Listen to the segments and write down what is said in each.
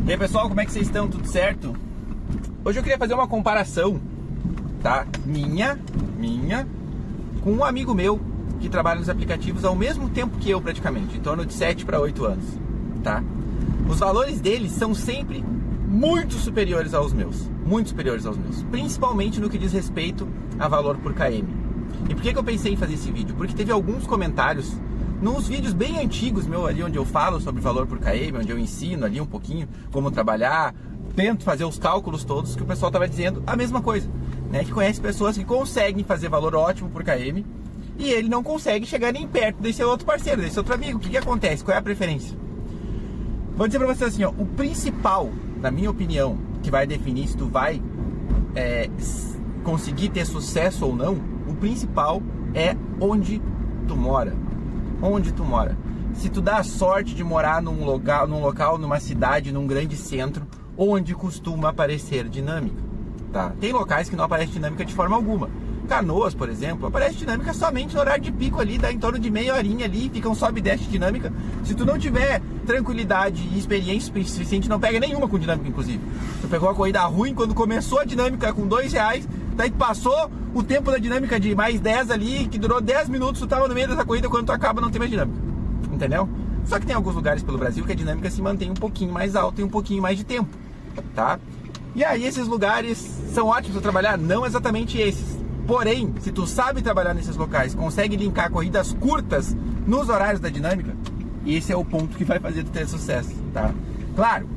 E aí pessoal, como é que vocês estão? Tudo certo? Hoje eu queria fazer uma comparação, tá? Minha com um amigo meu que trabalha nos aplicativos ao mesmo tempo que eu praticamente, em torno de 7 para 8 anos, tá? Os valores deles são sempre muito superiores aos meus, principalmente no que diz respeito a valor por km. E por que eu pensei em fazer esse vídeo? Porque teve alguns comentários nos vídeos bem antigos meu ali, onde eu falo sobre valor por km, onde eu ensino ali um pouquinho como trabalhar, tento fazer os cálculos todos, que o pessoal estava dizendo a mesma coisa, né? Que conhece pessoas que conseguem fazer valor ótimo por km e ele não consegue chegar nem perto desse outro parceiro, desse outro amigo. O que acontece? Qual é a preferência? Vou dizer pra vocês assim, ó, o principal, na minha opinião, que vai definir se tu vai conseguir ter sucesso ou não, o principal é onde tu mora. Onde tu mora. Se tu dá a sorte de morar num local, numa cidade, num grande centro, onde costuma aparecer dinâmica, tá? Tem locais que não aparece dinâmica de forma alguma. Canoas, por exemplo, aparece dinâmica somente no horário de pico ali, dá em torno de meia horinha ali, fica um sobe e desce de dinâmica. Se tu não tiver tranquilidade e experiência suficiente, não pega nenhuma com dinâmica, inclusive. Tu pegou a corrida ruim quando começou a dinâmica com R$2, daí passou o tempo da dinâmica de mais 10 ali, que durou 10 minutos, tu tava no meio dessa corrida, quando tu acaba não tem mais dinâmica, entendeu? Só que tem alguns lugares pelo Brasil que a dinâmica se mantém um pouquinho mais alta e um pouquinho mais de tempo, tá? E aí esses lugares são ótimos para trabalhar? Não exatamente esses. Porém, se tu sabe trabalhar nesses locais, consegue linkar corridas curtas nos horários da dinâmica, esse é o ponto que vai fazer tu ter sucesso, tá? Claro,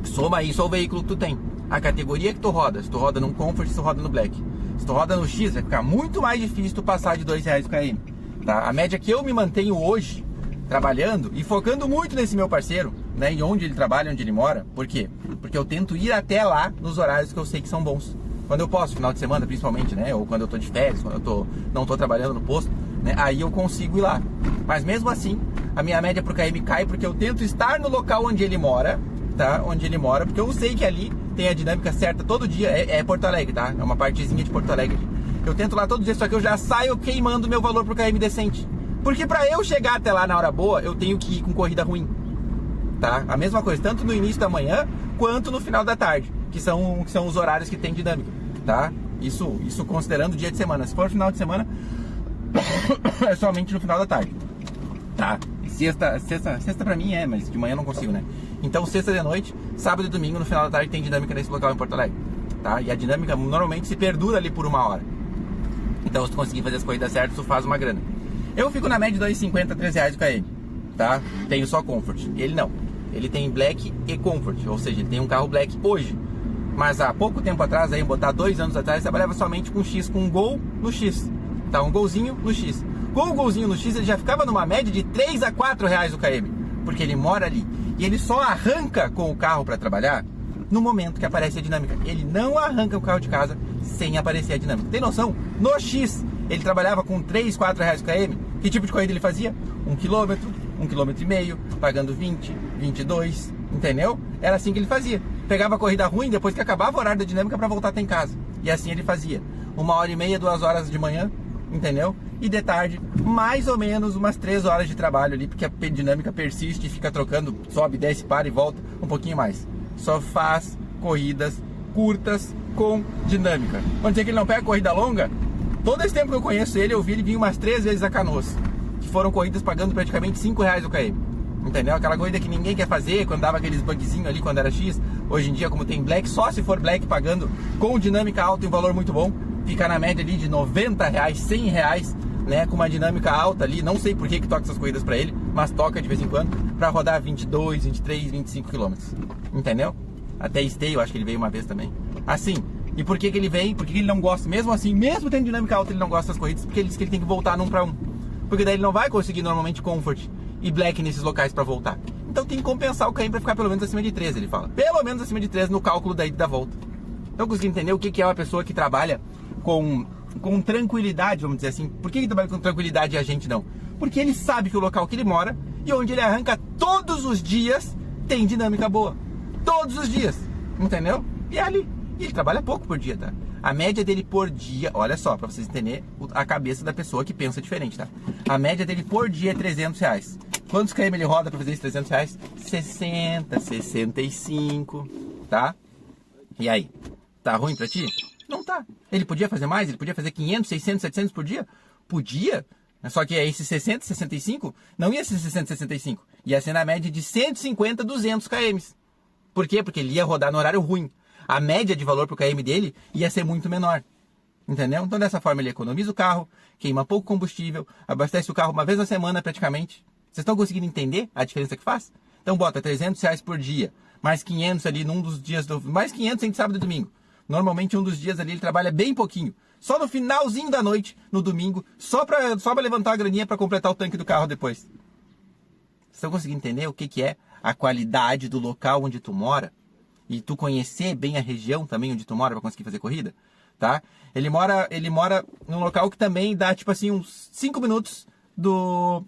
soma isso ao veículo que tu tem, a categoria que tu roda, se tu roda num Comfort, se tu roda no Black. Se tu roda no X, vai ficar muito mais difícil tu passar de R$2 o km, tá? A média que eu me mantenho hoje, trabalhando e focando muito nesse meu parceiro, né, em onde ele trabalha, onde ele mora. Por quê? Porque eu tento ir até lá nos horários que eu sei que são bons. Quando eu posso, final de semana principalmente, né? Ou quando eu tô de férias, quando eu não tô trabalhando no posto, né? Aí eu consigo ir lá. Mas mesmo assim, a minha média pro KM cai porque eu tento estar no local onde ele mora, tá? Onde ele mora, porque eu sei que ali tem a dinâmica certa todo dia. É Porto Alegre, tá? É uma partezinha de Porto Alegre. Eu tento lá todo dia, só que eu já saio queimando meu valor pro KM decente. Porque pra eu chegar até lá na hora boa, eu tenho que ir com corrida ruim, tá? A mesma coisa, tanto no início da manhã, quanto no final da tarde, que são os horários que tem dinâmica, tá? Isso considerando o dia de semana. Se for final de semana, é somente no final da tarde, tá? Sexta pra mim mas de manhã eu não consigo, né? Então sexta de noite, sábado e domingo no final da tarde tem dinâmica nesse local em Porto Alegre, tá? E a dinâmica normalmente se perdura ali por 1 hora. Então se tu conseguir fazer as corridas certas, tu faz uma grana. Eu fico na média de R$2,50 a R$3 o km, tá? Tenho só Comfort. Ele não. Ele tem Black e Comfort, ou seja, ele tem um carro Black hoje. Mas há pouco tempo atrás, aí, botar 2 anos atrás, trabalhava somente com X, com um Gol no X, tá? Um Golzinho no X. Com o Golzinho no X, ele já ficava numa média de R$3 a R$4 o km, porque ele mora ali. E ele só arranca com o carro para trabalhar no momento que aparece a dinâmica. Ele não arranca o carro de casa sem aparecer a dinâmica. Tem noção? No X, ele trabalhava com R$3, R$4 o km. Que tipo de corrida ele fazia? 1 km, 1,5 km, pagando 20, 22, entendeu? Era assim que ele fazia. Pegava a corrida ruim depois que acabava o horário da dinâmica para voltar até em casa. E assim ele fazia. 1h30, 2 horas de manhã, entendeu? E de tarde, mais ou menos umas 3 horas de trabalho ali, porque a dinâmica persiste e fica trocando, sobe, desce, para e volta um pouquinho mais. Só faz corridas curtas com dinâmica. Quando dizer que ele não pega corrida longa, todo esse tempo que eu conheço ele, eu vi ele vir umas 3 vezes a Canoas, que foram corridas pagando praticamente R$5 o km. Entendeu? Aquela corrida que ninguém quer fazer, quando dava aqueles bugzinhos ali, quando era X. Hoje em dia, como tem Black, só se for Black pagando com dinâmica alta e um valor muito bom, fica na média ali de R$90, R$100, né? Com uma dinâmica alta ali. Não sei por que toca essas corridas pra ele, mas toca de vez em quando, pra rodar 22, 23, 25 km. Entendeu? Até Esteio, eu acho que ele veio uma vez também. Assim. E por que ele vem? Por que ele não gosta? Mesmo assim, mesmo tendo dinâmica alta, ele não gosta das corridas, porque ele diz que ele tem que voltar num pra um. Porque daí ele não vai conseguir normalmente Comfort e Black nesses locais pra voltar. Então tem que compensar o KM pra ficar pelo menos acima de 3, ele fala. Pelo menos acima de 3 no cálculo da ida e da volta. Então eu consegui entender o que é uma pessoa que trabalha com tranquilidade, vamos dizer assim. Por que ele trabalha com tranquilidade e a gente não? Porque ele sabe que o local que ele mora e onde ele arranca todos os dias tem dinâmica boa. Todos os dias, entendeu? E é ali. E ele trabalha pouco por dia, tá? A média dele por dia, olha só, pra vocês entenderem a cabeça da pessoa que pensa diferente, tá? A média dele por dia é R$300. Quantos km ele roda para fazer esses 300 reais? 60, 65, tá? E aí? Tá ruim pra ti? Não tá. Ele podia fazer mais? Ele podia fazer 500, 600, 700 por dia? Podia. Só que esses 60, 65 não ia ser 60, 65. Ia ser na média de 150, 200 km. Por quê? Porque ele ia rodar no horário ruim. A média de valor pro km dele ia ser muito menor. Entendeu? Então dessa forma ele economiza o carro, queima pouco combustível, abastece o carro uma vez na semana praticamente. Vocês estão conseguindo entender a diferença que faz? Então bota 300 reais por dia, mais 500 ali num dos dias, mais 500 entre sábado e domingo. Normalmente um dos dias ali ele trabalha bem pouquinho. Só no finalzinho da noite, no domingo, só pra levantar a graninha para completar o tanque do carro depois. Vocês estão conseguindo entender o que é a qualidade do local onde tu mora? E tu conhecer bem a região também onde tu mora para conseguir fazer corrida? Tá? Ele mora num local que também dá tipo assim uns 5 minutos do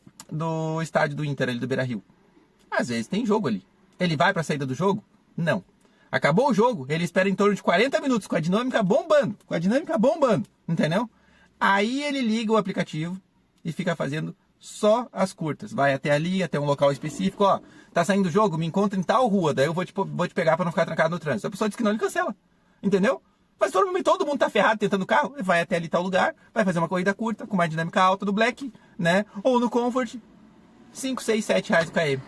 estádio do Inter, ali do Beira-Rio. Às vezes tem jogo ali. Ele vai para a saída do jogo? Não. Acabou o jogo, ele espera em torno de 40 minutos com a dinâmica bombando. Entendeu? Aí ele liga o aplicativo e fica fazendo só as curtas. Vai até ali, até um local específico. Ó, tá saindo o jogo, me encontra em tal rua. Daí eu vou te pegar para não ficar trancado no trânsito. A pessoa diz que não, ele cancela. Entendeu? Mas todo mundo tá ferrado tentando o carro, vai até ali tal lugar, vai fazer uma corrida curta, com uma dinâmica alta do Black, né? Ou no Comfort, 5, 6, 7 reais o km.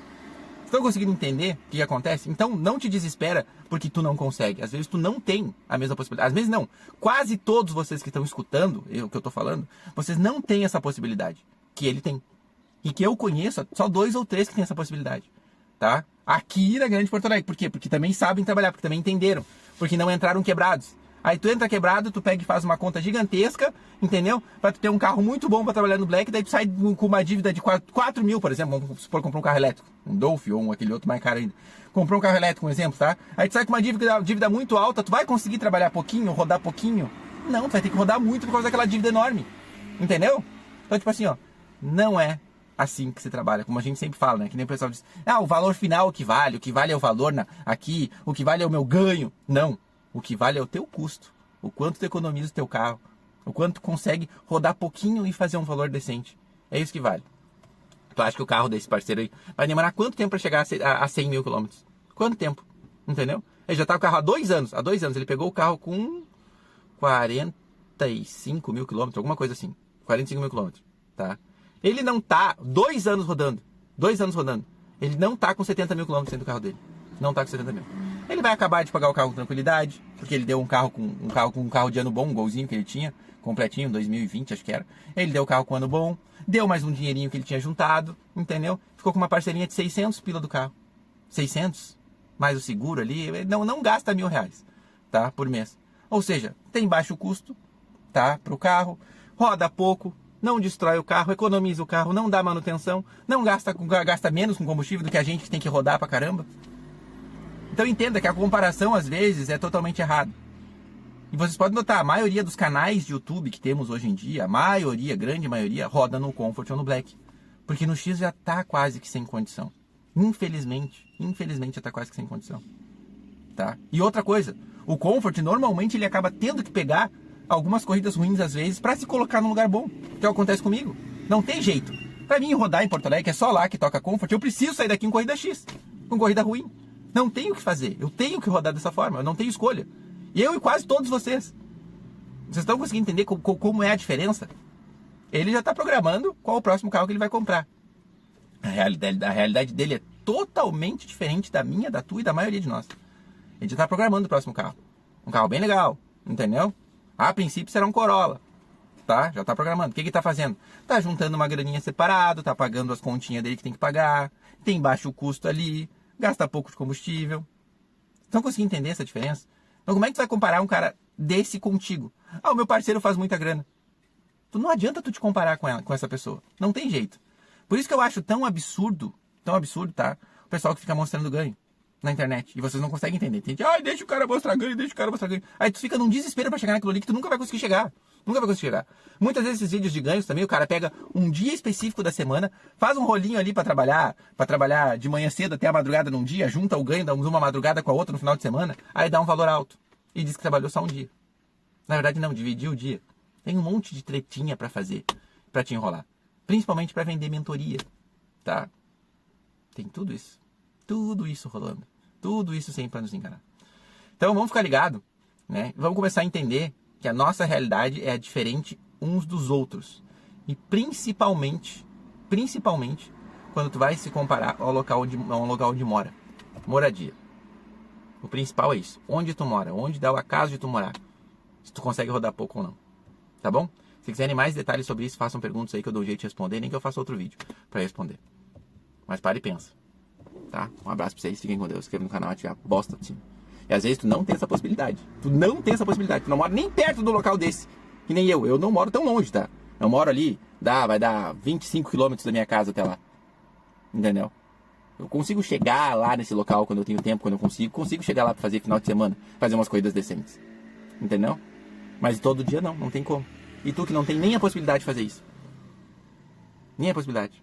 Estão conseguindo entender o que acontece? Então não te desespera porque tu não consegue. Às vezes tu não tem a mesma possibilidade. Às vezes não. Quase todos vocês que estão escutando o que eu tô falando, vocês não têm essa possibilidade que ele tem. E que eu conheço só 2 ou 3 que têm essa possibilidade. Tá? Aqui na Grande Porto Alegre. Por quê? Porque também sabem trabalhar, porque também entenderam. Porque não entraram quebrados. Aí tu entra quebrado, tu pega e faz uma conta gigantesca, entendeu? Pra tu ter um carro muito bom pra trabalhar no Black, daí tu sai com uma dívida de 4 mil, por exemplo. Vamos supor comprar um carro elétrico, um Dolphin ou aquele outro mais caro ainda. Comprou um carro elétrico, um exemplo, tá? Aí tu sai com uma dívida muito alta, tu vai conseguir trabalhar pouquinho, rodar pouquinho? Não, tu vai ter que rodar muito por causa daquela dívida enorme, entendeu? Então, tipo assim, ó, não é assim que se trabalha, como a gente sempre fala, né? Que nem o pessoal diz, o valor final é o que vale é o valor aqui, o que vale é o meu ganho. Não. O que vale é o teu custo, o quanto tu economiza o teu carro, o quanto tu consegue rodar pouquinho e fazer um valor decente. É isso que vale. Tu acha que o carro desse parceiro aí vai demorar quanto tempo para chegar a 100 mil quilômetros? Quanto tempo? Entendeu? Ele já tá com o carro há 2 anos. Há 2 anos ele pegou o carro com 45 mil quilômetros, alguma coisa assim. 45 mil quilômetros, tá? Ele não tá 2 anos rodando. 2 anos rodando. Ele não tá com 70 mil quilômetros dentro do carro dele. Não tá com 70 mil. Ele vai acabar de pagar o carro com tranquilidade, porque ele deu um carro de ano bom, um golzinho que ele tinha, completinho, 2020 acho que era. Ele deu o carro com ano bom, deu mais um dinheirinho que ele tinha juntado, entendeu? Ficou com uma parcelinha de 600 pila do carro. 600, mais o seguro ali, não gasta R$1.000, tá? Por mês. Ou seja, tem baixo custo, tá? Pro carro, roda pouco, não destrói o carro, economiza o carro, não dá manutenção, não gasta menos com combustível do que a gente que tem que rodar pra caramba. Então entenda que a comparação às vezes é totalmente errada. E vocês podem notar, a maioria dos canais de YouTube que temos hoje em dia, grande maioria, roda no Comfort ou no Black. Porque no X já está quase que sem condição. Infelizmente já está quase que sem condição. Tá? E outra coisa, o Comfort normalmente ele acaba tendo que pegar algumas corridas ruins às vezes para se colocar num lugar bom. Que é o que acontece comigo. Não tem jeito. Para mim rodar em Porto Alegre, que é só lá que toca Comfort, eu preciso sair daqui em corrida X, com corrida ruim. Não tenho o que fazer, eu tenho que rodar dessa forma, eu não tenho escolha. E eu e quase todos vocês. Vocês estão conseguindo entender como é a diferença? Ele já está programando qual o próximo carro que ele vai comprar. A realidade dele é totalmente diferente da minha, da tua e da maioria de nós. Ele já está programando o próximo carro. Um carro bem legal, entendeu? A princípio será um Corolla, tá? Já está programando. O que ele está fazendo? Está juntando uma graninha separado, está pagando as continhas dele que tem que pagar, tem baixo custo ali, gasta pouco de combustível. Estão conseguindo entender essa diferença? Então como é que tu vai comparar um cara desse contigo? O meu parceiro faz muita grana. Não adianta tu te comparar com essa pessoa. Não tem jeito. Por isso que eu acho tão absurdo, tá? O pessoal que fica mostrando ganho na internet. E vocês não conseguem entender. Entende? Deixa o cara mostrar ganho, Aí tu fica num desespero pra chegar naquilo ali que tu nunca vai conseguir chegar. Muitas vezes esses vídeos de ganhos também, o cara pega um dia específico da semana, faz um rolinho ali pra trabalhar de manhã cedo até a madrugada num dia, junta o ganho de uma madrugada com a outra no final de semana, aí dá um valor alto. E diz que trabalhou só um dia. Na verdade não, dividiu o dia. Tem um monte de tretinha pra fazer, pra te enrolar. Principalmente pra vender mentoria, tá? Tem tudo isso rolando, tudo isso sempre para nos enganar. Então vamos ficar ligado, né? Vamos começar a entender que a nossa realidade é diferente uns dos outros. E principalmente, quando tu vai se comparar ao local onde mora. Moradia. O principal é isso. Onde tu mora, onde dá o acaso de tu morar. Se tu consegue rodar pouco ou não. Tá bom? Se quiserem mais detalhes sobre isso, façam perguntas aí que eu dou um jeito de responder, nem que eu faça outro vídeo para responder. Mas para e pensa. Tá? Um abraço pra vocês, fiquem com Deus, se inscreva no canal, ative a bosta do sino. E às vezes tu não tem essa possibilidade. Tu não mora nem perto do local desse. Que nem eu não moro tão longe, tá? Eu moro ali, vai dar 25 km da minha casa até lá. Entendeu? Eu consigo chegar lá nesse local quando eu tenho tempo, quando eu consigo chegar lá pra fazer final de semana, fazer umas corridas decentes. Entendeu? Mas todo dia não tem como. E tu que não tem nem a possibilidade de fazer isso. Nem a possibilidade.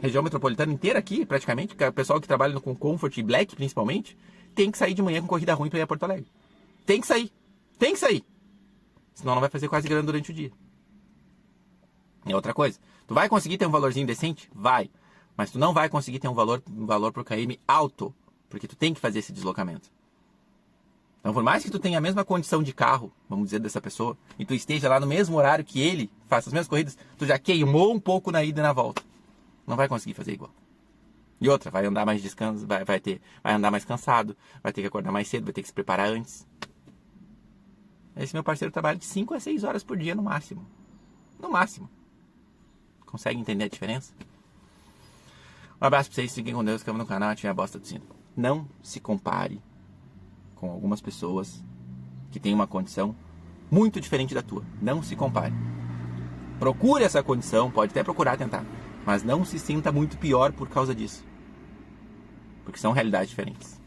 Região metropolitana inteira aqui, praticamente, o pessoal que trabalha com Comfort e Black, principalmente, tem que sair de manhã com corrida ruim pra ir a Porto Alegre. Tem que sair. Senão não vai fazer quase grana durante o dia. E outra coisa, tu vai conseguir ter um valorzinho decente? Vai. Mas tu não vai conseguir ter um valor por km alto, porque tu tem que fazer esse deslocamento. Então, por mais que tu tenha a mesma condição de carro, vamos dizer, dessa pessoa, e tu esteja lá no mesmo horário que ele, faça as mesmas corridas, tu já queimou um pouco na ida e na volta. Não vai conseguir fazer igual. E outra, vai andar mais descanso, vai andar mais cansado, vai ter que acordar mais cedo, vai ter que se preparar antes. Esse meu parceiro trabalha de 5 a 6 horas por dia no máximo. No máximo. Consegue entender a diferença? Um abraço pra vocês, fiquem com Deus, inscrevam no canal, ativem a bosta do sino. Não se compare com algumas pessoas que têm uma condição muito diferente da tua. Não se compare. Procure essa condição, pode até procurar tentar, mas não se sinta muito pior por causa disso. Porque são realidades diferentes.